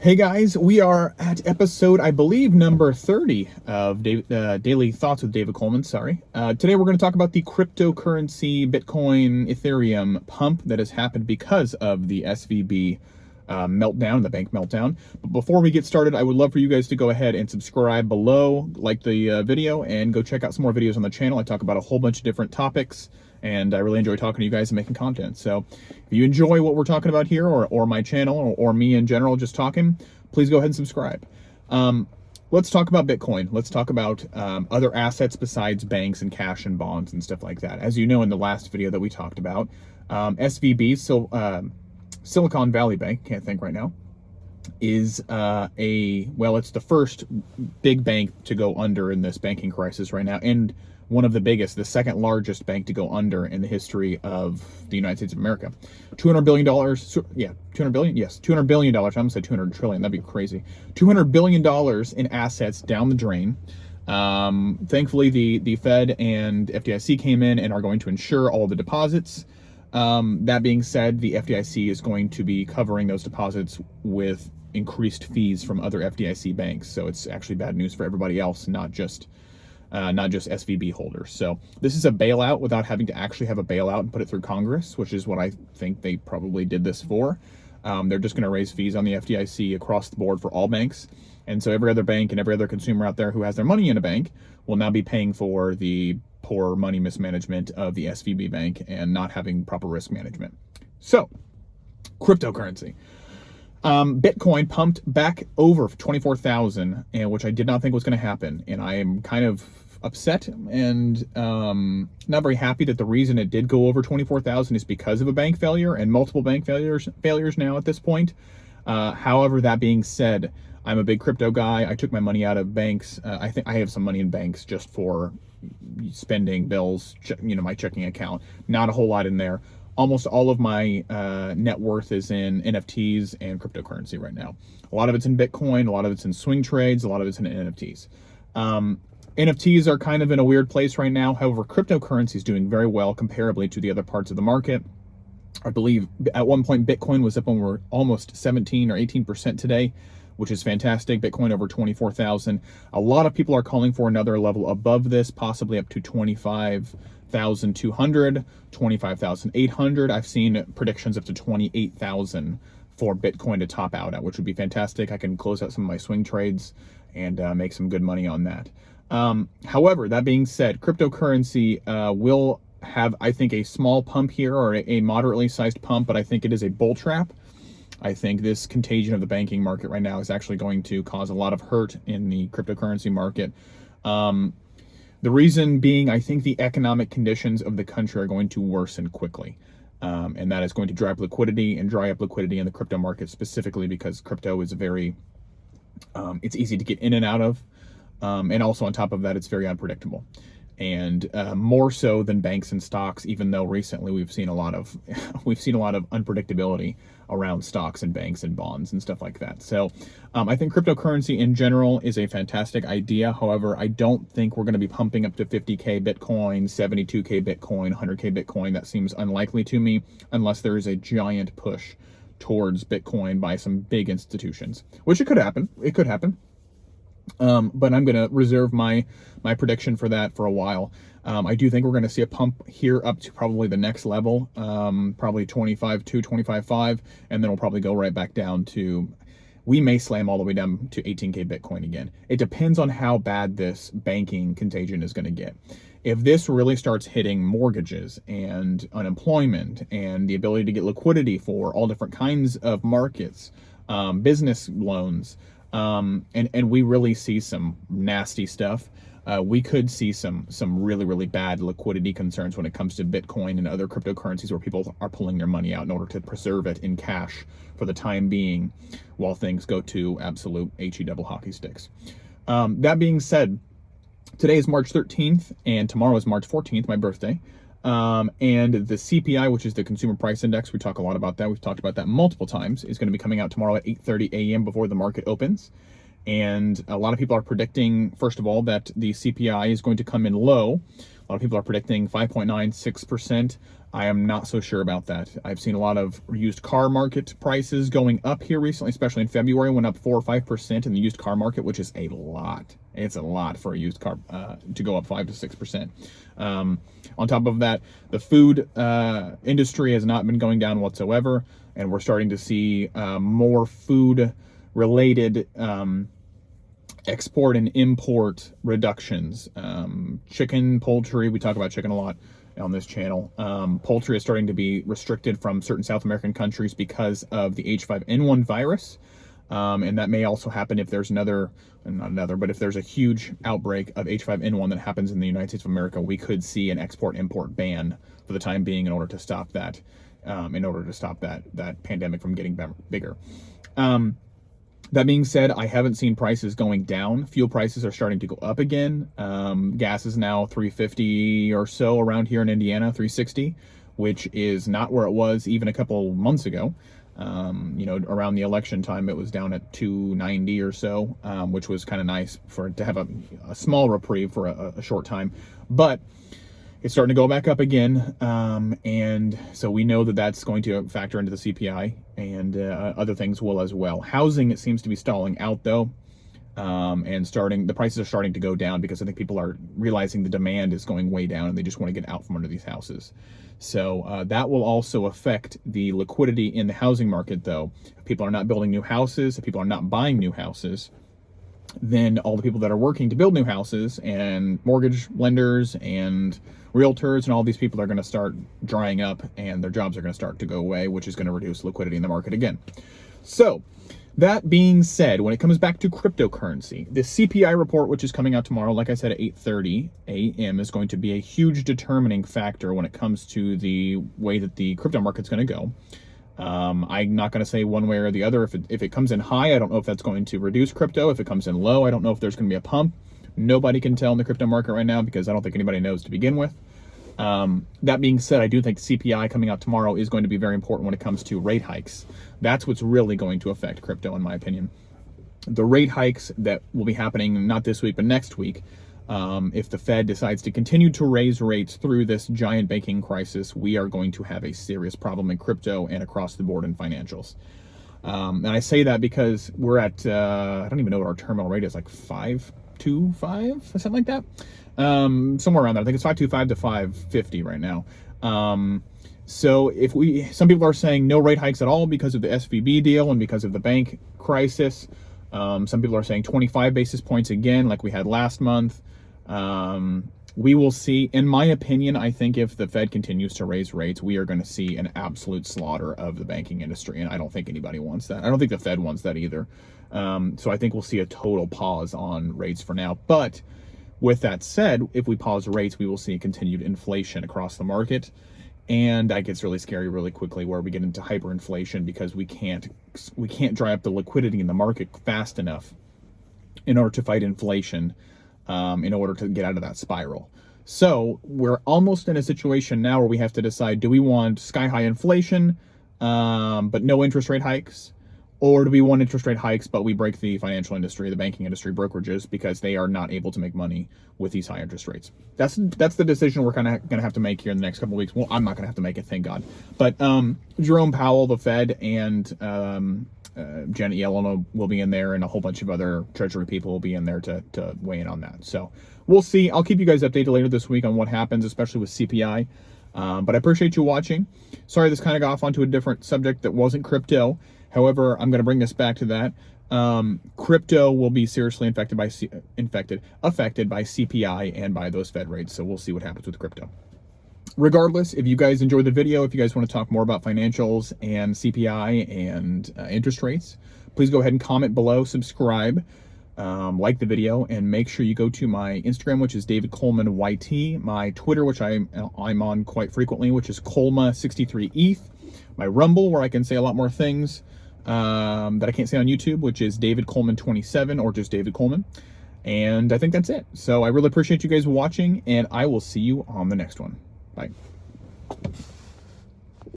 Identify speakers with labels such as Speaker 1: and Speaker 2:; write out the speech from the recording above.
Speaker 1: Hey guys, we are at episode, I believe, number 30 of Daily Thoughts with David Coleman. Sorry. Today we're going to talk about the cryptocurrency, Bitcoin, Ethereum pump that has happened because of the SVB meltdown, the bank meltdown. But before we get started, I would love for you guys to go ahead and subscribe below, like the video, and go check out some more videos on the channel. I talk about a whole bunch of different topics, and I really enjoy talking to you guys and making content. So if you enjoy what we're talking about here, or my channel, or me in general just talking, please go ahead and subscribe. Let's talk about Bitcoin. Let's talk about other assets besides banks and cash and bonds and stuff like that. As you know, in the last video that we talked about, SVB, Silicon Valley Bank, can't think right now, is it's the first big bank to go under in this banking crisis right now, and one of the biggest, the second largest bank to go under in the history of the United States of America. $200 billion, yeah, 200 billion, yes, $200 billion, I'm gonna say 200 trillion, that'd be crazy. $200 billion in assets down the drain. Thankfully, the Fed and FDIC came in and are going to insure all the deposits. That being said, the FDIC is going to be covering those deposits with increased fees from other FDIC banks. So it's actually bad news for everybody else, not just SVB holders. So this is a bailout without having to actually have a bailout and put it through Congress, which is what I think they probably did this for. They're just going to raise fees on the FDIC across the board for all banks. And so every other bank and every other consumer out there who has their money in a bank will now be paying for the poor money mismanagement of the SVB bank and not having proper risk management. So, cryptocurrency. Bitcoin pumped back over 24,000, and which I did not think was going to happen. And I am kind of upset and not very happy that the reason it did go over 24,000 is because of a bank failure and multiple bank failures now at this point. However, that being said, I'm a big crypto guy. I took my money out of banks. I think I have some money in banks just for spending, bills, my checking account. Not a whole lot in there. Almost all of my net worth is in NFTs and cryptocurrency right now. A lot of it's in Bitcoin, a lot of it's in swing trades, a lot of it's in NFTs. NFTs are kind of in a weird place right now. However, cryptocurrency is doing very well comparably to the other parts of the market. I believe at one point Bitcoin was up over almost 17 or 18% today, which is fantastic. Bitcoin over 24,000. A lot of people are calling for another level above this, possibly up to 25,200, 25,800. I've seen predictions up to 28,000 for Bitcoin to top out at, which would be fantastic. I can close out some of my swing trades and make some good money on that. However, that being said, cryptocurrency will have, I think, a small pump here, or a moderately sized pump, but I think it is a bull trap. I think this contagion of the banking market right now is actually going to cause a lot of hurt in the cryptocurrency market. The reason being, I think the economic conditions of the country are going to worsen quickly. And that is going to drive liquidity and dry up liquidity in the crypto market, specifically because crypto is it's easy to get in and out of. And also on top of that, it's very unpredictable. And more so than banks and stocks, even though recently we've seen a lot of unpredictability around stocks and banks and bonds and stuff like that. So I think cryptocurrency in general is a fantastic idea. However, I don't think we're going to be pumping up to 50K Bitcoin, 72K Bitcoin, 100K Bitcoin. That seems unlikely to me unless there is a giant push towards Bitcoin by some big institutions, which it could happen. It could happen. But I'm going to reserve my prediction for that for a while. I do think we're going to see a pump here up to probably the next level, probably 25.2, 25.5, and then we'll probably go right back down to, we may slam all the way down to 18K Bitcoin again. It depends on how bad this banking contagion is going to get. If this really starts hitting mortgages and unemployment and the ability to get liquidity for all different kinds of markets, business loans, and we really see some nasty stuff, we could see some really, really bad liquidity concerns when it comes to Bitcoin and other cryptocurrencies where people are pulling their money out in order to preserve it in cash for the time being while things go to absolute HE double hockey sticks. That being said, today is March 13th and tomorrow is March 14th, my birthday. And the CPI, which is the Consumer Price Index, we talk a lot about that. We've talked about that multiple times, is going to be coming out tomorrow at 8:30 a.m. before the market opens. And a lot of people are predicting, first of all, that the CPI is going to come in low. A lot of people are predicting 5.96%. I am not so sure about that. I've seen a lot of used car market prices going up here recently, especially in February, went up 4 or 5% in the used car market, which is a lot. It's a lot for a used car to go up 5 to 6%. On top of that, the food industry has not been going down whatsoever, and we're starting to see more food-related export and import reductions. Chicken, poultry, we talk about chicken a lot on this channel. Poultry is starting to be restricted from certain South American countries because of the H5N1 virus. And that may also happen if there's but if there's a huge outbreak of H5N1 that happens in the United States of America, we could see an export-import ban for the time being in order to stop that, that pandemic from getting bigger. That being said, I haven't seen prices going down. Fuel prices are starting to go up again. Gas is now $3.50 or so around here in Indiana, $3.60, which is not where it was even a couple months ago. Around the election time, it was down at $2.90 or so, which was kind of nice to have a small reprieve for a short time. But it's starting to go back up again, and so we know that that's going to factor into the CPI, and other things will as well. Housing, it seems to be stalling out though, and the prices are starting to go down because I think people are realizing the demand is going way down and they just want to get out from under these houses. So that will also affect the liquidity in the housing market though. If people are not building new houses, if people are not buying new houses, then all the people that are working to build new houses and mortgage lenders and realtors and all these people are going to start drying up and their jobs are going to start to go away, which is going to reduce liquidity in the market again. So that being said, when it comes back to cryptocurrency, the CPI report, which is coming out tomorrow, like I said, at 8:30 a.m. is going to be a huge determining factor when it comes to the way that the crypto market's going to go. I'm not going to say one way or the other. If it comes in high, I don't know if that's going to reduce crypto. If it comes in low, I don't know if there's going to be a pump. Nobody can tell in the crypto market right now because I don't think anybody knows to begin with. That being said, I do think CPI coming out tomorrow is going to be very important when it comes to rate hikes. That's what's really going to affect crypto, in my opinion. The rate hikes that will be happening not this week, but next week. If the Fed decides to continue to raise rates through this giant banking crisis, we are going to have a serious problem in crypto and across the board in financials. And I say that because we're at, I don't even know what our terminal rate is, like 5.25 or something like that. Somewhere around there. I think it's 5.25 to 5.50 right now. So some people are saying no rate hikes at all because of the SVB deal and because of the bank crisis. Some people are saying 25 basis points again, like we had last month. We will see. In my opinion, I think if the Fed continues to raise rates, we are going to see an absolute slaughter of the banking industry, and I don't think anybody wants that. I don't think the Fed wants that either. So I think we'll see a total pause on rates for now. But with that said, if we pause rates, we will see continued inflation across the market, and that gets really scary really quickly, where we get into hyperinflation because we can't dry up the liquidity in the market fast enough in order to fight inflation, in order to get out of that spiral. So we're almost in a situation now where we have to decide, do we want sky-high inflation, but no interest rate hikes? Or do we want interest rate hikes, but we break the financial industry, the banking industry, brokerages, because they are not able to make money with these high interest rates? That's the decision we're kind of going to have to make here in the next couple of weeks. Well, I'm not going to have to make it, thank God. But Jerome Powell, the Fed, and Janet Yellen will be in there, and a whole bunch of other Treasury people will be in there to weigh in on that. So we'll see. I'll keep you guys updated later this week on what happens, especially with CPI. But I appreciate you watching. Sorry this kind of got off onto a different subject that wasn't crypto. However, I'm going to bring this back to that. Crypto will be seriously affected by CPI and by those Fed rates. So we'll see what happens with crypto. Regardless, if you guys enjoyed the video, if you guys want to talk more about financials and CPI and interest rates, please go ahead and comment below, subscribe, like the video, and make sure you go to my Instagram, which is David Coleman YT, my Twitter, which I'm on quite frequently, which is Colma63ETH, my Rumble, where I can say a lot more things that I can't say on YouTube, which is David Coleman 27, or just David Coleman. And I think that's it. So I really appreciate you guys watching, and I will see you on the next one. Bye.